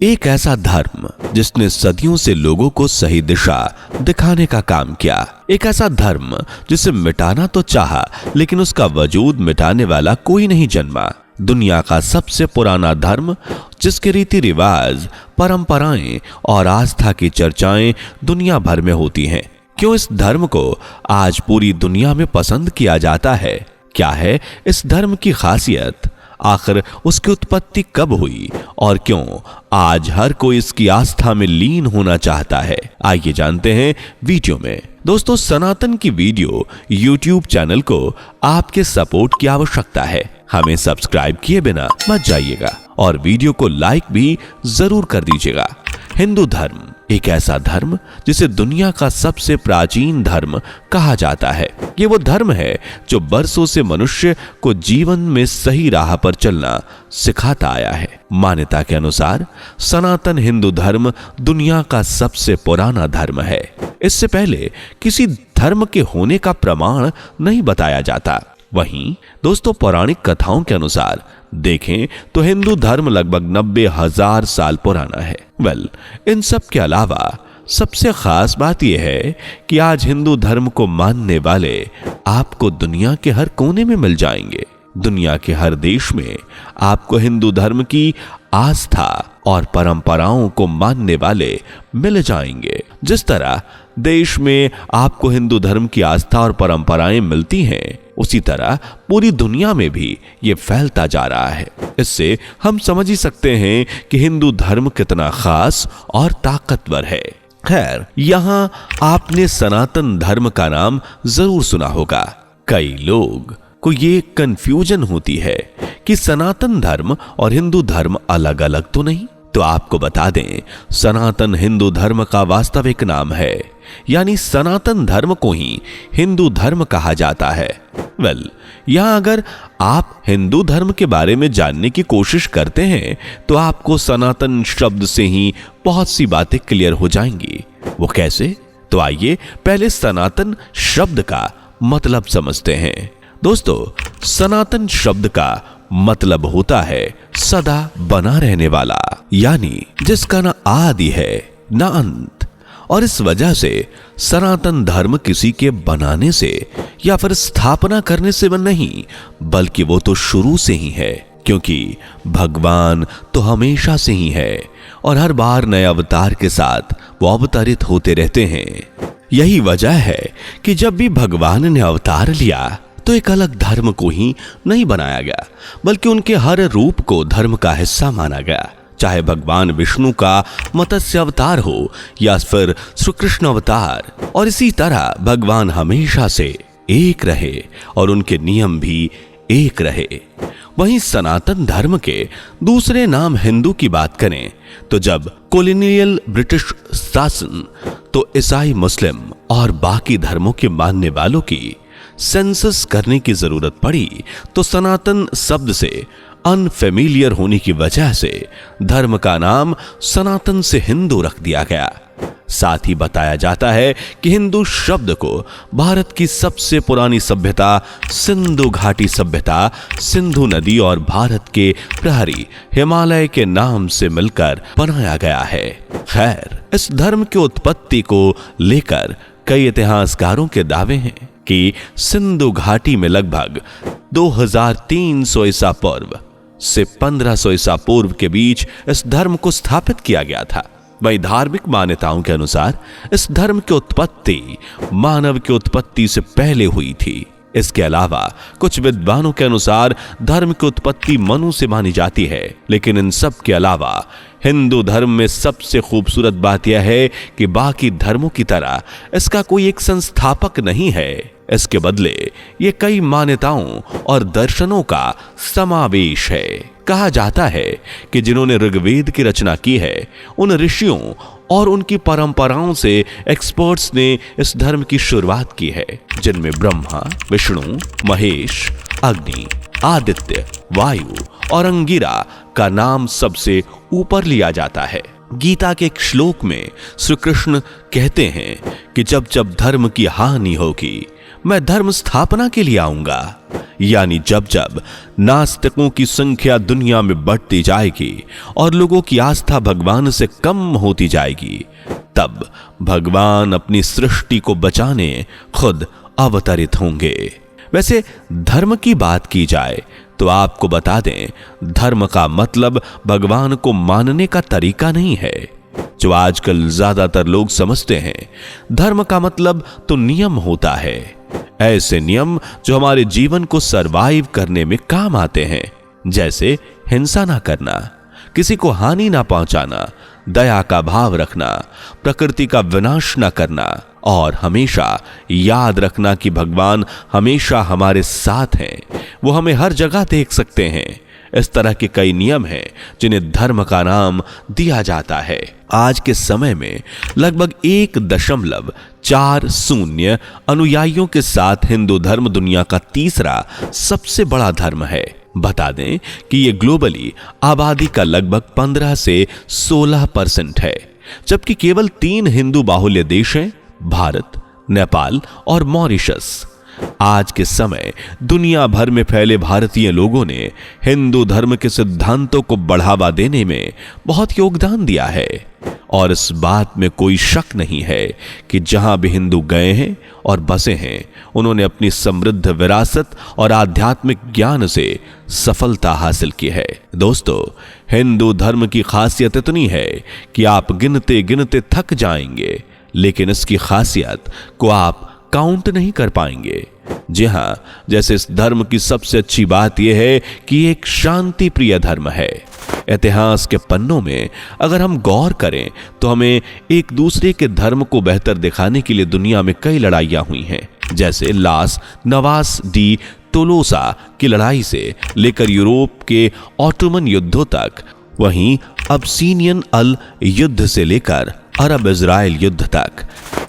एक ऐसा धर्म जिसने सदियों से लोगों को सही दिशा दिखाने का काम किया। एक ऐसा धर्म जिसे मिटाना तो चाहा, लेकिन उसका वजूद मिटाने वाला कोई नहीं जन्मा। दुनिया का सबसे पुराना धर्म जिसके रीति रिवाज, परंपराएं और आस्था की चर्चाएं दुनिया भर में होती हैं। क्यों इस धर्म को आज पूरी दुनिया में पसंद किया जाता है? क्या है इस धर्म की खासियत? आखिर उसकी उत्पत्ति कब हुई और क्यों आज हर कोई इसकी आस्था में लीन होना चाहता है? आइए जानते हैं वीडियो में। दोस्तों, सनातन की वीडियो YouTube चैनल को आपके सपोर्ट की आवश्यकता है। हमें सब्सक्राइब किए बिना मत जाइएगा और वीडियो को लाइक भी जरूर कर दीजिएगा। हिंदू धर्म एक ऐसा धर्म जिसे दुनिया का सबसे प्राचीन धर्म कहा जाता है। ये वो धर्म है जो बरसों से मनुष्य को जीवन में सही राह पर चलना सिखाता आया है। मान्यता के अनुसार सनातन हिंदू धर्म दुनिया का सबसे पुराना धर्म है। इससे पहले किसी धर्म के होने का प्रमाण नहीं बताया जाता। वहीं दोस्तों, पौराणिक कथाओं के अनुसार देखें तो हिंदू धर्म लगभग 90,000 साल पुराना है। इन सब के अलावा सबसे खास बात यह है कि आज हिंदू धर्म को मानने वाले आपको दुनिया के हर कोने में मिल जाएंगे। दुनिया के हर देश में आपको हिंदू धर्म की आस्था और परंपराओं को मानने वाले मिल जाएंगे। जिस तरह देश में आपको हिंदू धर्म की आस्था और परंपराएं मिलती हैं, उसी तरह पूरी दुनिया में भी ये फैलता जा रहा है। इससे हम समझ ही सकते हैं कि हिंदू धर्म कितना खास और ताकतवर है। खैर, यहाँ आपने सनातन धर्म का नाम जरूर सुना होगा। कई लोग को ये कंफ्यूजन होती है कि सनातन धर्म और हिंदू धर्म अलग अलग तो नहीं। तो आपको बता दें, सनातन हिंदू धर्म का वास्तविक नाम है, यानी सनातन धर्म को ही हिंदू धर्म कहा जाता है। यहां अगर आप हिंदू धर्म के बारे में जानने की कोशिश करते हैं तो आपको सनातन शब्द से ही बहुत सी बातें क्लियर हो जाएंगी। वो कैसे? तो आइए पहले सनातन शब्द का मतलब समझते हैं। दोस्तों, सनातन शब्द का मतलब होता है सदा बना रहने वाला, यानी जिसका ना आदि है ना अंत। और इस वजह से सनातन धर्म किसी के बनाने से या फिर स्थापना करने से नहीं, बल्कि वो तो शुरू से ही है, क्योंकि भगवान तो हमेशा से ही है और हर बार नए अवतार के साथ वो अवतरित होते रहते हैं। यही वजह है कि जब भी भगवान ने अवतार लिया तो एक अलग धर्म को ही नहीं बनाया गया, बल्कि उनके हर रूप को धर्म का हिस्सा माना गया। चाहे भगवान विष्णु का मत्स्य अवतार हो या फिर श्री कृष्ण अवतार। और इसी तरह भगवान हमेशा से एक रहे और उनके नियम भी एक रहे। वहीं सनातन धर्म के दूसरे नाम हिंदू की बात करें तो जब कॉलोनियल ब्रिटिश शासन तो ईसाई, मुस्लिम और बाकी धर्मों के मानने वालों की सेंसस करने की जरूरत पड़ी तो सनातन शब्द से अनफेमिलियर होने की वजह से धर्म का नाम सनातन से हिंदू रख दिया गया। साथ ही बताया जाता है कि हिंदू शब्द को भारत की सबसे पुरानी सभ्यता सिंधु घाटी सभ्यता, सिंधु नदी और भारत के प्रहरी हिमालय के नाम से मिलकर बनाया गया है। खैर, इस धर्म की उत्पत्ति को लेकर कई इतिहासकारों के दावे हैं कि सिंधु घाटी में लगभग 2300 ईसा पूर्व से 1500 ईसा पूर्व के बीच इस धर्म को स्थापित किया गया था। वही धार्मिक मान्यताओं के अनुसार इस धर्म की उत्पत्ति मानव की उत्पत्ति से पहले हुई थी। इसके अलावा कुछ विद्वानों के अनुसार धर्म की उत्पत्ति मनु से मानी जाती है। लेकिन इन सब के अलावा हिंदू धर्म में सबसे खूबसूरत बात यह है कि बाकी धर्मों की तरह इसका कोई एक संस्थापक नहीं है। इसके बदले ये कई मान्यताओं और दर्शनों का समावेश है। कहा जाता है कि जिन्होंने ऋग्वेद की रचना की है, उन ऋषियों और उनकी परंपराओं से एक्सपर्ट्स ने इस धर्म की शुरुआत की है, जिनमें ब्रह्मा, विष्णु, महेश, अग्नि, आदित्य, वायु और अंगिरा का नाम सबसे ऊपर लिया जाता है। गीता के एक श्लोक में श्री कृष्ण कहते हैं कि जब जब धर्म की हानि होगी मैं धर्म स्थापना के लिए आऊंगा। यानी जब जब नास्तिकों की संख्या दुनिया में बढ़ती जाएगी और लोगों की आस्था भगवान से कम होती जाएगी, तब भगवान अपनी सृष्टि को बचाने खुद अवतरित होंगे। वैसे धर्म की बात की जाए तो आपको बता दें, धर्म का मतलब भगवान को मानने का तरीका नहीं है, जो आजकल ज्यादातर लोग समझते हैं। धर्म का मतलब तो नियम होता है, ऐसे नियम जो हमारे जीवन को सरवाइव करने में काम आते हैं, जैसे हिंसा ना करना, किसी को हानि ना पहुंचाना, दया का भाव रखना, प्रकृति का विनाश ना करना और हमेशा याद रखना कि भगवान हमेशा हमारे साथ हैं, वो हमें हर जगह देख सकते हैं। इस तरह के कई नियम हैं जिन्हें धर्म का नाम दिया जाता है। आज के समय में लगभग 1.40 अनुयायियों के साथ हिंदू धर्म दुनिया का तीसरा सबसे बड़ा धर्म है। बता दें कि यह ग्लोबली आबादी का लगभग 15 से 16% है, जबकि केवल 3 हिंदू बाहुल्य देश हैं, भारत, नेपाल और मॉरिशस। आज के समय दुनिया भर में फैले भारतीय लोगों ने हिंदू धर्म के सिद्धांतों को बढ़ावा देने में बहुत योगदान दिया है और इस बात में कोई शक नहीं है कि जहां भी हिंदू गए हैं और बसे हैं, उन्होंने अपनी समृद्ध विरासत और आध्यात्मिक ज्ञान से सफलता हासिल की है। दोस्तों, हिंदू धर्म की खासियत इतनी है कि आप गिनते गिनते थक जाएंगे, लेकिन इसकी खासियत को आप काउंट नहीं कर पाएंगे। जी हां, जैसे इस धर्म की सबसे अच्छी बात यह है कि ये एक शांति प्रिय धर्म है। इतिहास के पन्नों में अगर हम गौर करें तो हमें एक दूसरे के धर्म को बेहतर दिखाने के लिए दुनिया में कई लड़ाइयां हुई हैं, जैसे लास नवास डी टोलोसा की लड़ाई से लेकर यूरोप के ऑटोमन युद्धों तक, वहीं अबसीनियन अल युद्ध से लेकर अरब इजराइल युद्ध तक।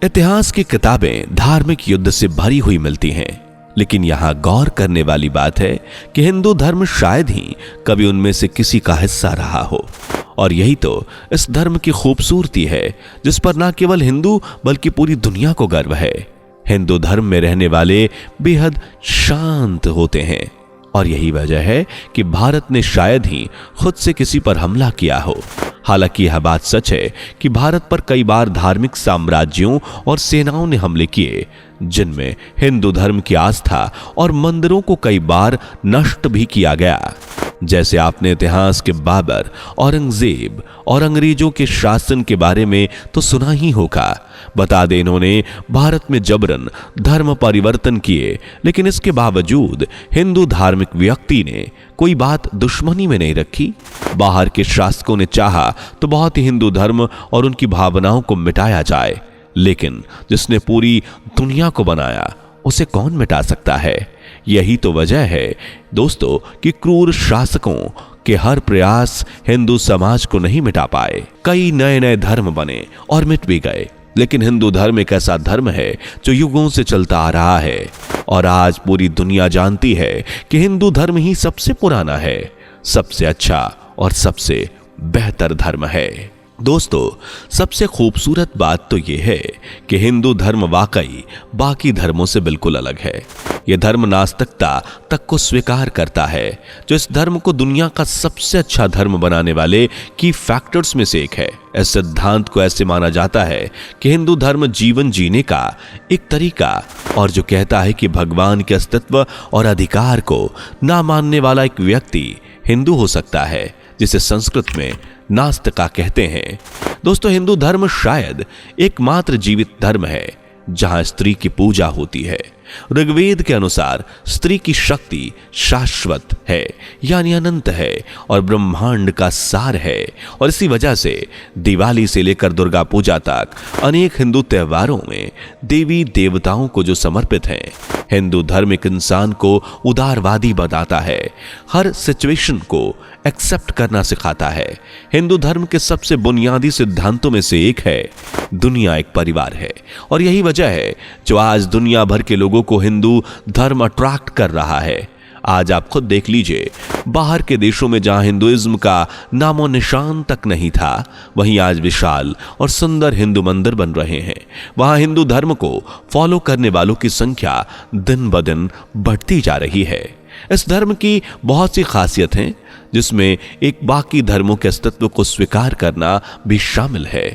इतिहास की किताबें धार्मिक युद्ध से भरी हुई मिलती हैं, लेकिन यहां गौर करने वाली बात है कि हिंदू धर्म शायद ही कभी उनमें से किसी का हिस्सा रहा हो। और यही तो इस धर्म की खूबसूरती है, जिस पर न केवल हिंदू बल्कि पूरी दुनिया को गर्व है। हिंदू धर्म में रहने वाले बेहद शांत होते हैं और यही वजह है कि भारत ने शायद ही खुद से किसी पर हमला किया हो। हालांकि यह बात सच है कि भारत पर कई बार धार्मिक साम्राज्यों और सेनाओं ने हमले किए, जिनमें हिंदू धर्म की आस्था और मंदिरों को कई बार नष्ट भी किया गया। जैसे आपने इतिहास के बाबर, औरंगजेब और अंग्रेजों के शासन के बारे में तो सुना ही होगा। बता दें, इन्होंने भारत में जबरन धर्म परिवर्तन किए, लेकिन इसके बावजूद हिंदू धार्मिक व्यक्ति ने कोई बात दुश्मनी में नहीं रखी। बाहर के शासकों ने चाहा तो बहुत ही हिंदू धर्म और उनकी भावनाओं को मिटाया जाए, लेकिन जिसने पूरी दुनिया को बनाया उसे कौन मिटा सकता है। यही तो वजह है दोस्तों कि क्रूर शासकों के हर प्रयास हिंदू समाज को नहीं मिटा पाए। कई नए नए धर्म बने और मिट भी गए, लेकिन हिंदू धर्म एक ऐसा धर्म है जो युगों से चलता आ रहा है और आज पूरी दुनिया जानती है कि हिंदू धर्म ही सबसे पुराना है, सबसे अच्छा और सबसे बेहतर धर्म है। दोस्तों, सबसे खूबसूरत बात तो यह है कि हिंदू धर्म वाकई बाकी धर्मों से बिल्कुल अलग है। यह धर्म नास्तिकता तक को स्वीकार करता है, जो इस धर्म को दुनिया का सबसे अच्छा धर्म बनाने वाले की फैक्टर्स में से एक है। इस सिद्धांत को ऐसे माना जाता है कि हिंदू धर्म जीवन जीने का एक तरीका और जो कहता है कि भगवान के अस्तित्व और अधिकार को ना मानने वाला एक व्यक्ति हिंदू हो सकता है, जिसे संस्कृत में नास्तिका कहते हैं। दोस्तों, हिंदू धर्म शायद एकमात्र जीवित धर्म है जहां स्त्री की पूजा होती है। ऋग्वेद के अनुसार स्त्री की शक्ति शाश्वत है, यानी अनंत है और ब्रह्मांड का सार है। और इसी वजह से दिवाली से लेकर दुर्गा पूजा तक अनेक हिंदू त्योहारों में देवी देवताओं को जो समर्पित हैं। हिंदू धर्म एक इंसान को उदारवादी बताता है, हर सिचुएशन को एक्सेप्ट करना सिखाता है। हिंदू धर्म के सबसे बुनियादी सिद्धांतों में से एक है दुनिया एक परिवार है, और यही वजह है जो आज दुनिया भर के लोगों को हिंदू धर्म अट्रैक्ट कर रहा है। आज आप खुद देख लीजिए, बाहर के देशों में जहां हिंदुइज्म का नामो निशान तक नहीं था, वहीं आज विशाल और सुंदर हिंदू मंदिर बन रहे हैं। वहां हिंदू धर्म को फॉलो करने वालों की संख्या दिन ब दिन बढ़ती जा रही है। इस धर्म की बहुत सी खासियत हैं, जिसमें एक बाकी धर्मों के अस्तित्व को स्वीकार करना भी शामिल है।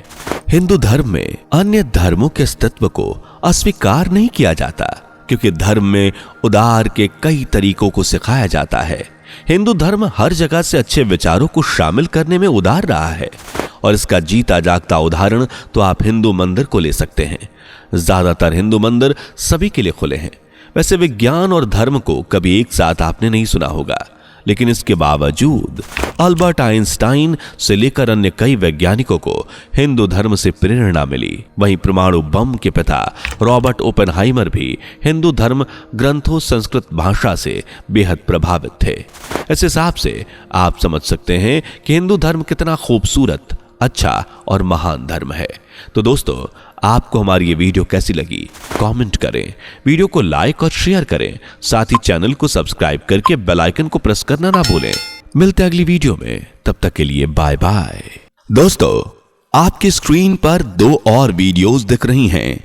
हिंदू धर्म में अन्य धर्मों के अस्तित्व को अस्वीकार नहीं किया जाता, क्योंकि धर्म में उदार के कई तरीकों को सिखाया जाता है। हिंदू धर्म हर जगह से अच्छे विचारों को शामिल करने में उदार रहा है, और इसका जीता जागता उदाहरण तो आप हिंदू मंदिर को ले सकते हैं। ज्यादातर हिंदू मंदिर सभी के लिए खुले हैं। वैसे विज्ञान और धर्म को कभी एक साथ आपने नहीं सुना होगा, लेकिन इसके बावजूद अल्बर्ट आइंस्टाइन से लेकर अन्य कई वैज्ञानिकों को हिंदू धर्म से प्रेरणा मिली। वहीं परमाणु बम के पिता रॉबर्ट ओपेनहाइमर भी हिंदू धर्म ग्रंथों संस्कृत भाषा से बेहद प्रभावित थे। इस हिसाब से आप समझ सकते हैं कि हिंदू धर्म कितना खूबसूरत, अच्छा और महान धर्म है। तो दोस्तों, आपको हमारी ये वीडियो कैसी लगी कमेंट करें, वीडियो को लाइक और शेयर करें, साथ ही चैनल को सब्सक्राइब करके बेल आइकन को प्रेस करना ना भूलें। मिलते हैं अगली वीडियो में, तब तक के लिए बाय बाय। दोस्तों, आपकी स्क्रीन पर 2 और वीडियोस दिख रही हैं,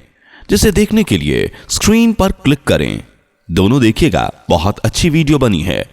जिसे देखने के लिए स्क्रीन पर क्लिक करें। दोनों देखिएगा, बहुत अच्छी वीडियो बनी है।